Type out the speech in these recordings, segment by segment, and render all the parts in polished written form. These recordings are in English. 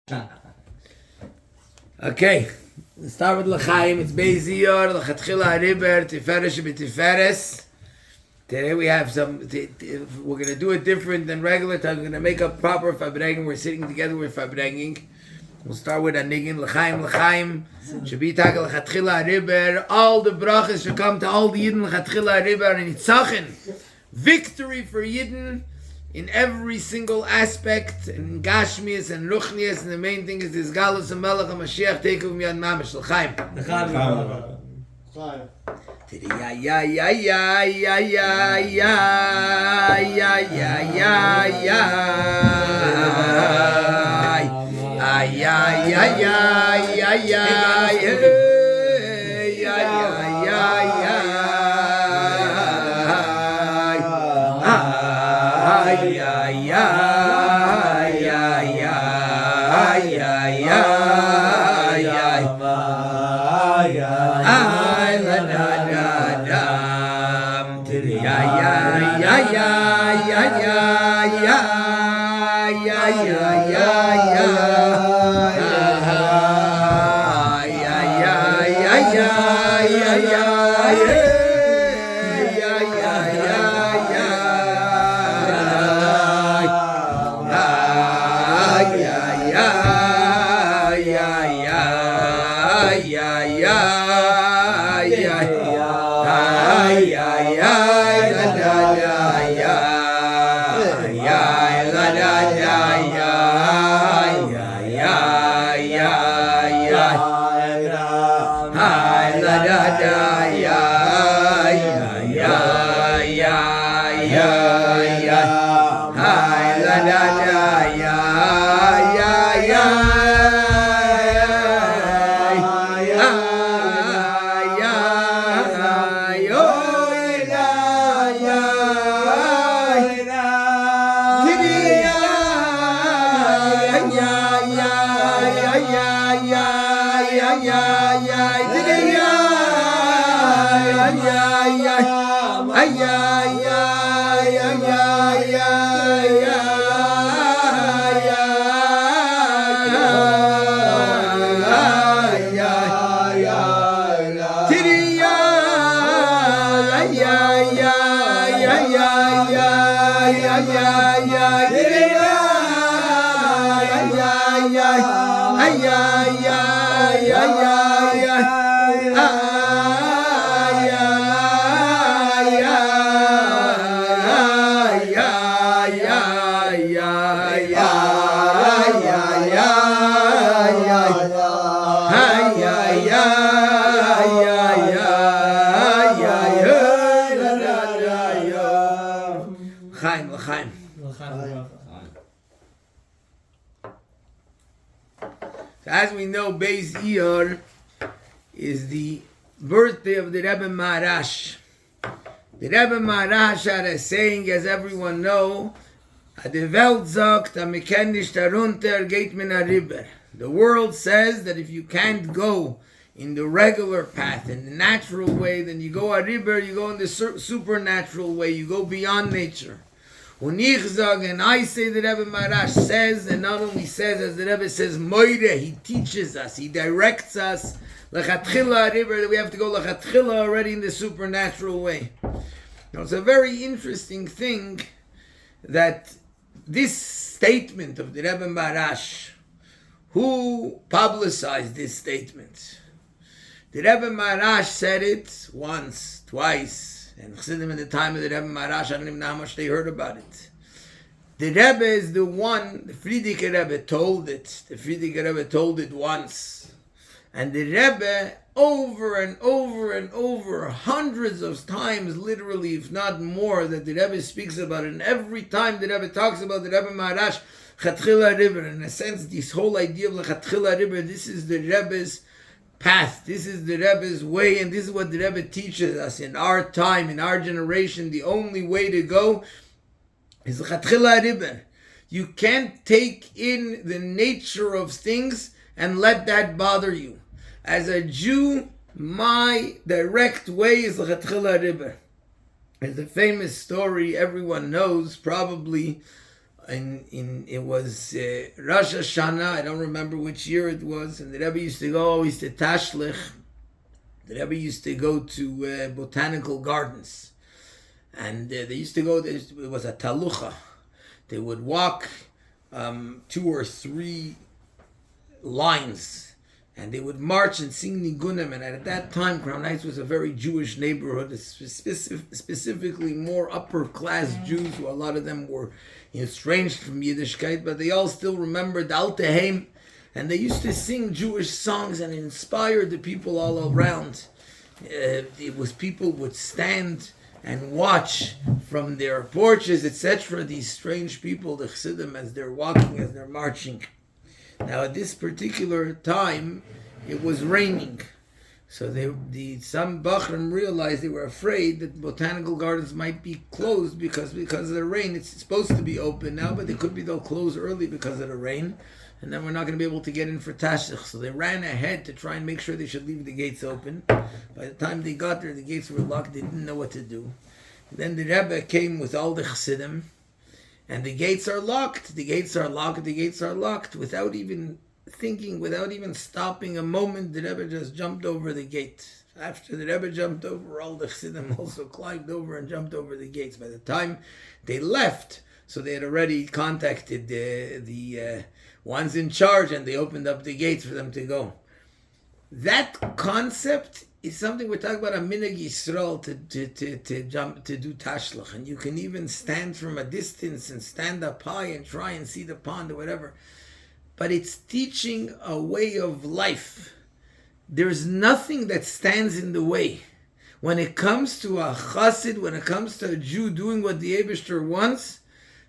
Okay, let's start with L'chaim. It's Beiziyar, Lechatchila Ariber, Tiferes Shebetiferes. Today we have we're going to do it different than regular time. We're going to make a proper Fabreging. We're sitting together with Fabreging. We'll start with Anigin, L'chaim, Shebitag, Lechatchila Ariber. All the brachas should come to all the Yidden, Lechatchila Ariber, and Itzachin. Victory for Yidden in every single aspect, in Gashmias and Ruchnias, and the main thing is this Galus and Melech and Mashiach take of Miyad Mamish. L'chaim. Ya ya ya ya ya ya ya ya ya ya ya As we know, Beis Iyar is the birthday of the Rebbe Maharash. The Rebbe Maharash had a saying, as everyone know, "The Welt sagt, man kann nicht darunter, geht man Ariber." The world says that if you can't go in the regular path, in the natural way, then you go Ariber, you go in the supernatural way, you go beyond nature. Und ich sage, and I say the Rebbe Maharash says, and not only says, as the Rebbe says, Moire, he teaches us, he directs us, Lechatchila Ariber, that we have to go Lechatchila already in the supernatural way. Now, it's a very interesting thing that this statement of the Rebbe Maharash, who publicized this statement? The Rebbe Maharash said it once, twice, and Chassidim in the time of the Rebbe Maharash, I don't even know how much they heard about it. The Rebbe is the one, the Frierdiker Rebbe told it. The Frierdiker Rebbe told it once. And the Rebbe, over and over and over, hundreds of times, literally, if not more, that the Rebbe speaks about it. And every time the Rebbe talks about the Rebbe Maharash, Lechatchila Ariber, in a sense, this whole idea of Lechatchila Ariber, this is the Rebbe's path. This is the Rebbe's way, and this is what the Rebbe teaches us in our time, in our generation. The only way to go is Lechatchila Ariber. You can't take in the nature of things and let that bother you. As a Jew, my direct way is Lechatchila Ariber. There's a famous story everyone knows, probably it was Rosh Hashanah. I don't remember which year it was, and the Rebbe used to go always to Tashlich. The Rebbe used to go to botanical gardens, and they used to go. It was a talucha. They would walk 2 or 3 lines, and they would march and sing nigunim. And at that time, Crown Heights was a very Jewish neighborhood, specifically more upper class Jews, who a lot of them were estranged from Yiddishkeit, but they all still remembered Al Tehem, and they used to sing Jewish songs, and it inspired the people all around. It was people would stand and watch from their porches, etc., these strange people, the Chassidim, as they're walking, as they're marching. Now, at this particular time, it was raining. So some Bachrim realized they were afraid that botanical gardens might be closed because of the rain. It's supposed to be open now, but they'll close early because of the rain. And then we're not going to be able to get in for Tashlich. So they ran ahead to try and make sure they should leave the gates open. By the time they got there, the gates were locked. They didn't know what to do. And then the Rebbe came with all the Chassidim. And the gates are locked. The gates are locked. The gates are locked. Without even thinking, without even stopping a moment, the Rebbe just jumped over the gate. After the Rebbe jumped over, all the Chassidim also climbed over and jumped over the gates. By the time they left, so they had already contacted the ones in charge, and they opened up the gates for them to go. That concept is something we're talking about, a minhag Yisrael to jump, to do tashlich. And you can even stand from a distance and stand up high and try and see the pond or whatever. But it's teaching a way of life. There's nothing that stands in the way. When it comes to a chassid, when it comes to a Jew doing what the Eibishter wants,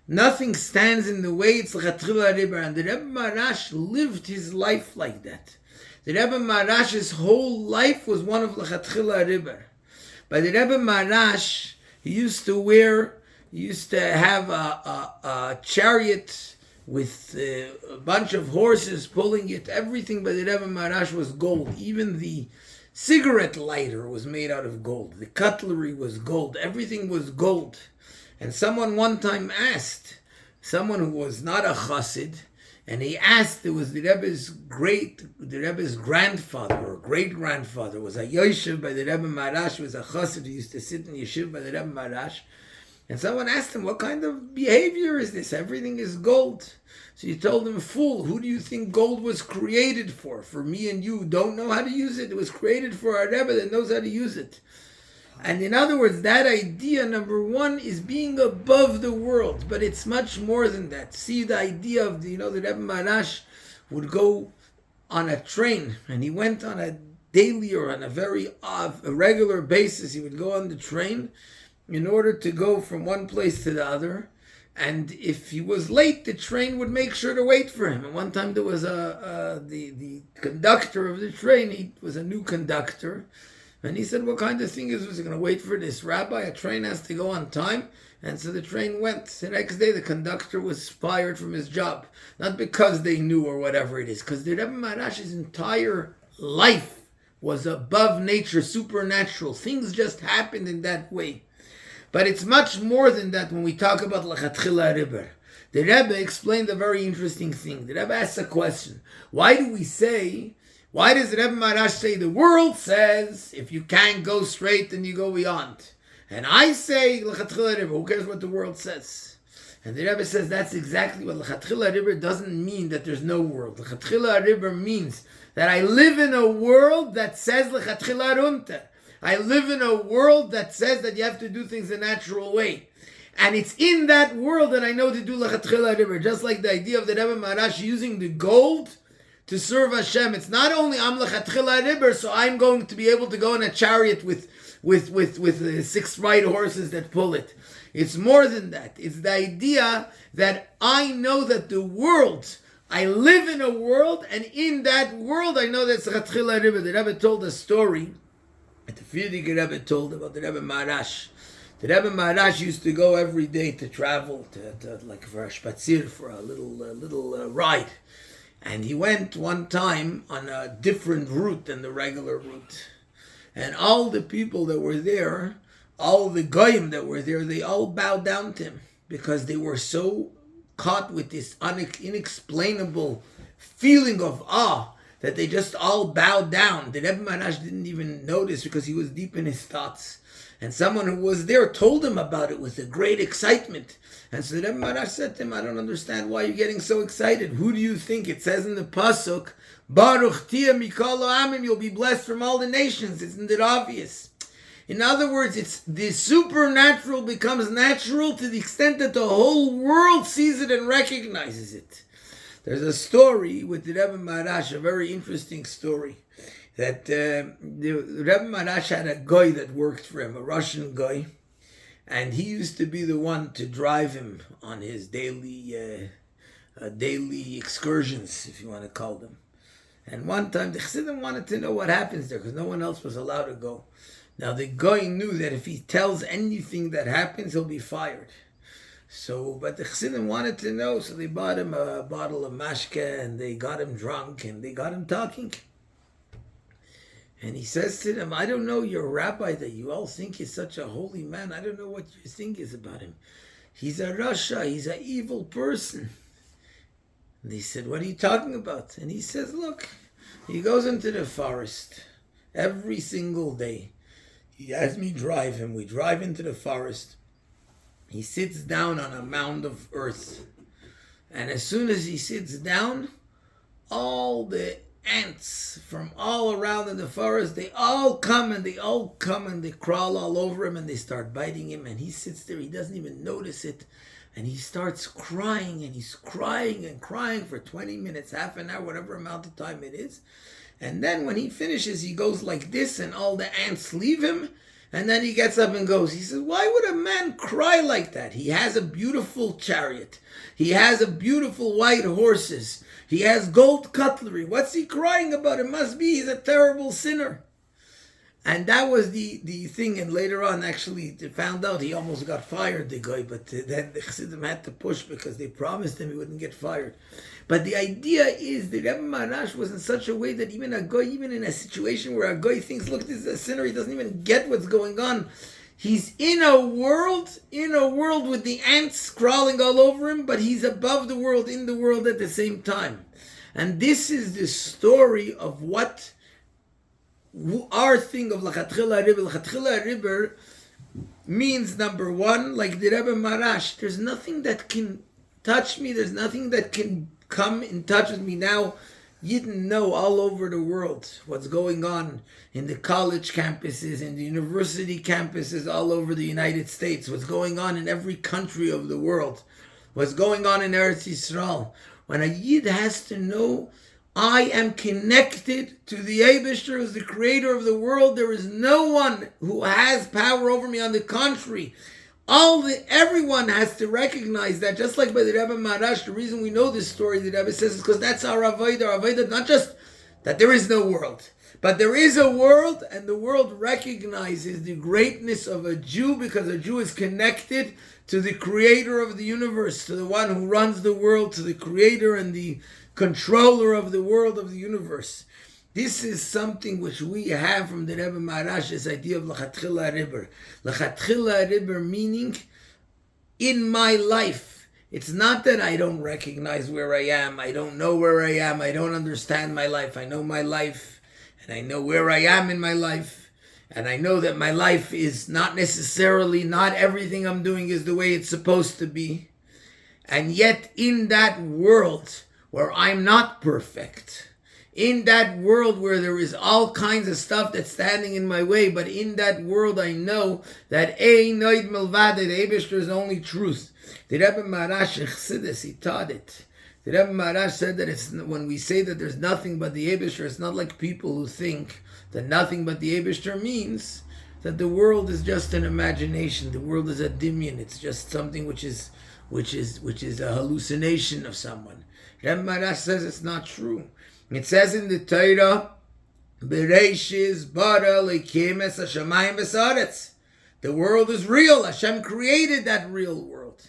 nothing stands in the way. It's Lechatchila Ariber. And the Rebbe Maharash lived his life like that. The Rebbe Maharash's whole life was one of Lechatchila Ariber. But the Rebbe Maharash, he used to have a chariot with a bunch of horses pulling it. Everything by the Rebbe Maharash was gold. Even the cigarette lighter was made out of gold. The cutlery was gold. Everything was gold. And someone one time asked, someone who was not a chassid, and he asked, it was the Rebbe's grandfather or great-grandfather was a yoshev by the Rebbe Maharash, was a chassid who used to sit in yeshiva by the Rebbe Maharash. And someone asked him, what kind of behavior is this? Everything is gold. So he told him, fool, who do you think gold was created for? For me and you who don't know how to use it. It was created for our Rebbe that knows how to use it. And in other words, that idea, number one, is being above the world. But it's much more than that. See, the idea of, the Rebbe Maharash would go on a train, and he went on a daily or on a very regular basis. He would go on the train in order to go from one place to the other. And if he was late, the train would make sure to wait for him. And one time there was the conductor of the train, he was a new conductor. And he said, what kind of thing is this? Going to wait for this rabbi? A train has to go on time. And so the train went. The next day, the conductor was fired from his job. Not because they knew or whatever it is. Because the Rebbe Maharash's entire life was above nature, supernatural. Things just happened in that way. But it's much more than that when we talk about Lechatchila Ariber. The Rebbe explained a very interesting thing. The Rebbe asked a question. Why does the Rebbe Maharash say the world says if you can't go straight then you go beyond? And I say Lechatchila Ariber, who cares what the world says? And the Rebbe says that's exactly what Lechatchila Ariber doesn't mean, that there's no world. Lechatchila Ariber means that I live in a world that says Lechatchila Arunta. I live in a world that says that you have to do things a natural way. And it's in that world that I know to do Lechatchila Ariber. Just like the idea of the Rebbe Maharash using the gold to serve Hashem. It's not only I'm Lechatchila Ariber, so I'm going to be able to go in a chariot with 6 right horses that pull it. It's more than that. It's the idea that I know that the world, I live in a world, and in that world I know that it's Lechatchila Ariber. The Rebbe told a story that the Frierdiker Rebbe told about the Rebbe Maharash. The Rebbe Maharash used to go every day to travel, to like for a spatzir, for a little ride. And he went one time on a different route than the regular route. And all the people that were there, all the goyim that were there, they all bowed down to him because they were so caught with this inexplainable feeling of awe that they just all bowed down. The Rebbe Maharash didn't even notice because he was deep in his thoughts. And someone who was there told him about it with a great excitement. And so the Rebbe Maharash said to him, I don't understand why you're getting so excited. Who do you think? It says in the Pasuk, Baruch tia mikol ha'amim, you'll be blessed from all the nations. Isn't it obvious? In other words, it's the supernatural becomes natural to the extent that the whole world sees it and recognizes it. There's a story with the Rebbe Maharash, a very interesting story, that the Rebbe Maharash had a guy that worked for him, a Russian guy, and he used to be the one to drive him on his daily excursions, if you want to call them. And one time the Chassidim wanted to know what happens there because no one else was allowed to go. Now the guy knew that if he tells anything that happens, he'll be fired. But the Chassidim wanted to know, so they bought him a bottle of mashke and they got him drunk and they got him talking. And he says to them, I don't know your rabbi that you all think is such a holy man. I don't know what your thing is about him. He's a Rasha, he's an evil person. And they said, what are you talking about? And he says, look, he goes into the forest every single day. He has me drive him. We drive into the forest. He sits down on a mound of earth. And as soon as he sits down, all the ants from all around in the forest, they all come and they crawl all over him and they start biting him. And he sits there, he doesn't even notice it. And he starts crying and he's crying and crying for 20 minutes, half an hour, whatever amount of time it is. And then when he finishes, he goes like this and all the ants leave him. And then he gets up and goes. He says, why would a man cry like that? He has a beautiful chariot. He has a beautiful white horses. He has gold cutlery. What's he crying about? It must be he's a terrible sinner. And that was the thing. And later on, actually, they found out he almost got fired, the guy. But then the Chassidim had to push because they promised him he wouldn't get fired. But the idea is that Rebbe Maharash was in such a way that even a guy, even in a situation where a guy thinks, look, this is a sinner, he doesn't even get what's going on. He's in a world with the ants crawling all over him, but he's above the world, in the world at the same time. And this is the story of what our thing of Lechatchila Ariber. Lechatchila Ariber means, number one, like the Rebbe Maharash, there's nothing that can touch me, there's nothing that can come in touch with me now. You didn't know all over the world what's going on in the college campuses, in the university campuses all over the United States, what's going on in every country of the world, what's going on in Eretz Yisrael. When a Yid has to know, I am connected to the Eibishter, who's the creator of the world. There is no one who has power over me. On the contrary, everyone has to recognize that. Just like by the Rebbe Maharash, the reason we know this story, the Rebbe says, is because that's our avodah. Our avodah, not just that there is no world, but there is a world, and the world recognizes the greatness of a Jew because a Jew is connected to the creator of the universe, to the one who runs the world, to the creator and the controller of the world, of the universe. This is something which we have from the Rebbe Maharash, this idea of Lechatchila Ariber. Lechatchila Ariber meaning, in my life, it's not that I don't recognize where I am, I don't know where I am, I don't understand my life. I know my life, and I know where I am in my life, and I know that my life is not everything I'm doing is the way it's supposed to be. And yet in that world where I'm not perfect, in that world where there is all kinds of stuff that's standing in my way, but in that world I know that Ein Noid Milvad, the Eibishter is only truth. The Rebbe Maharash in Chassidus, he taught it. The Rebbe Maharash said that when we say that there's nothing but the Eibishter, it's not like people who think that nothing but the Eibishter means that the world is just an imagination. The world is a dimyon. It's just something which is a hallucination of someone. Rebbe Maharash says it's not true. It says in the Torah, Bereishis bara Elokim es hashamayim v'saaretz. The world is real. Hashem created that real world.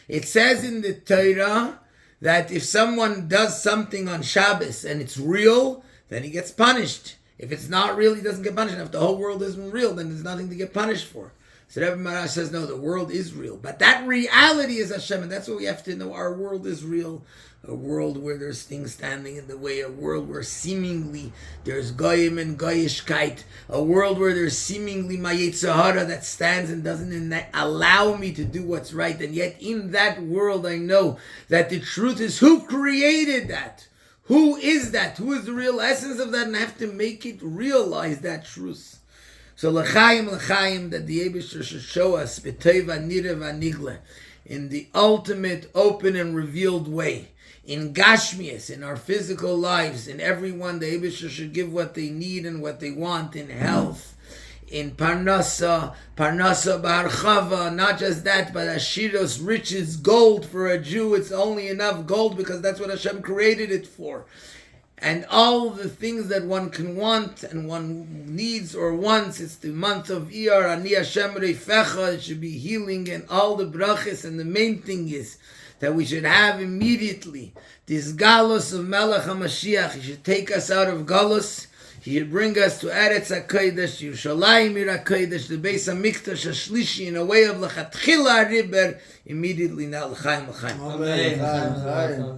It says in the Torah that if someone does something on Shabbos and it's real, then he gets punished. If it's not real, he doesn't get punished. And if the whole world isn't real, then there's nothing to get punished for. So Rebbe Maharash says, no, the world is real. But that reality is Hashem, and that's what we have to know. Our world is real. A world where there's things standing in the way. A world where seemingly there's goyim and goyishkeit. A world where there's seemingly my Yetzer Hara that stands and doesn't allow me to do what's right. And yet in that world I know that the truth is who created that. Who is that? Who is the real essence of that? And I have to make it realize that truth. So l'chaim, that the Eibishter should show us b'teiva nirev anigle, in the ultimate, open and revealed way, in Gashmias, in our physical lives, in everyone, the Eibishter should give what they need and what they want, in health, in parnasa b'harchava, not just that, but ashiros, riches, gold. For a Jew, it's only enough gold because that's what Hashem created it for. And all the things that one can want and one needs or wants, it's the month of Iyar, Ani Hashem Reifecha, it should be healing and all the brachas. And the main thing is that we should have immediately this galus of Melech HaMashiach. He should take us out of galus. He should bring us to Eretz HaKodesh, Yerushalayim Ir HaKodesh, the Beis HaMikdash HaShlishi, in a way of Lechatchila Ariber, immediately now. L'chaim, l'chaim. Amen.